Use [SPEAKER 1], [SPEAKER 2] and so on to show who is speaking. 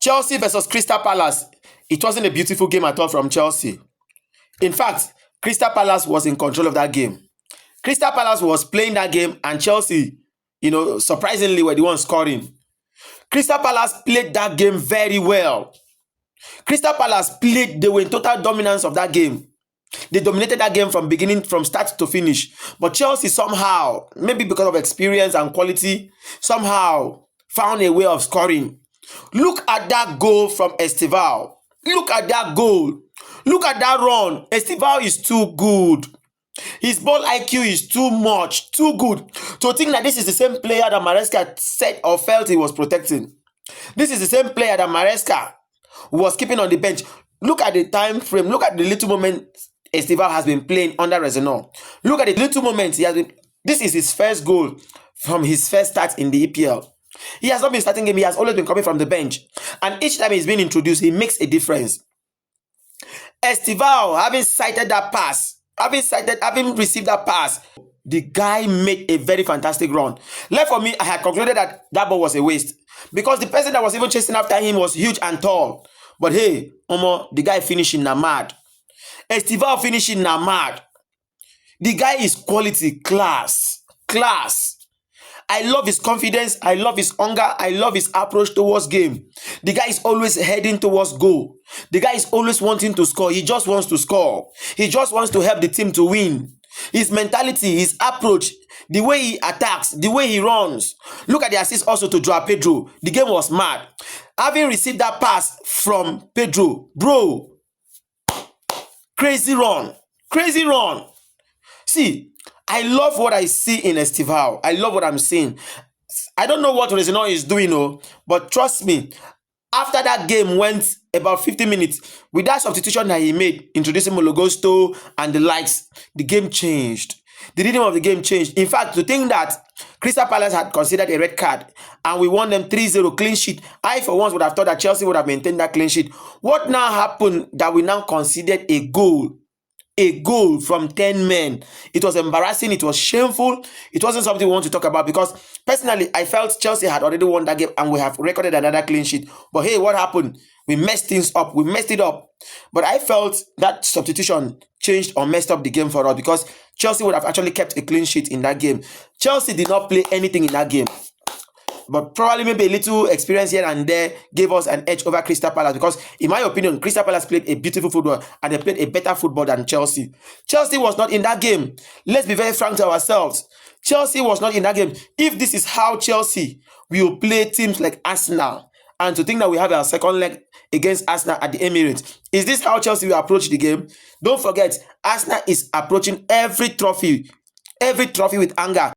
[SPEAKER 1] Chelsea versus Crystal Palace. It wasn't a beautiful game at all from Chelsea. In fact, Crystal Palace was in control of that game. Crystal Palace was playing that game and Chelsea, surprisingly were the ones scoring. Crystal Palace played that game very well. Crystal Palace they were in total dominance of that game. They dominated that game from start to finish. But Chelsea somehow, maybe because of experience and quality, somehow found a way of scoring. Look at that goal from Estival. Look at that goal. Look at that run. Estival is too good. His ball IQ is too much, too good. To think that this is the same player that Maresca said or felt he was protecting. This is the same player that Maresca was keeping on the bench. Look at the time frame. Look at the little moment Estival has been playing under Reznor. Look at the little moments he has been. This is his first goal from his first start in the EPL. He has not been starting game. He has always been coming from the bench. And each time he's been introduced, he makes a difference. Estival, having sighted that pass, having received that pass, the guy made a very fantastic run. Left for me, I had concluded that ball was a waste. Because the person that was even chasing after him was huge and tall. But hey, the guy finishing mad. Estival finishing mad. The guy is quality, class. I love his confidence. I love his hunger. I love his approach towards game. The guy is always heading towards goal. The guy is always wanting to score. He just wants to score. He just wants to help the team to win. His mentality, his approach, the way he attacks, the way he runs. Look at the assist also to Joao Pedro. The game was mad. Having received that pass from Pedro, bro, crazy run. See, I love what I see in Estival. I love what I'm seeing. I don't know what Reznor is doing, but trust me, after that game went about 50 minutes, with that substitution that he made, introducing Mologosto and the likes, the game changed. The rhythm of the game changed. In fact, to think that Crystal Palace had considered a red card and we won them 3-0 clean sheet, I for once would have thought that Chelsea would have maintained that clean sheet. What now happened that we now considered a goal? A goal from 10 men. It was embarrassing. It was shameful. It wasn't something we want to talk about because personally, I felt Chelsea had already won that game and we have recorded another clean sheet. But hey, what happened? We messed things up. We messed it up. But I felt that substitution changed or messed up the game for us because Chelsea would have actually kept a clean sheet in that game. Chelsea did not play anything in that game. But probably maybe a little experience here and there gave us an edge over Crystal Palace because, in my opinion, Crystal Palace played a beautiful football and they played a better football than Chelsea. Chelsea was not in that game. Let's be very frank to ourselves. Chelsea was not in that game. If this is how Chelsea will play teams like Arsenal, and to think that we have our second leg against Arsenal at the Emirates, is this how Chelsea will approach the game? Don't forget, Arsenal is approaching every trophy with anger.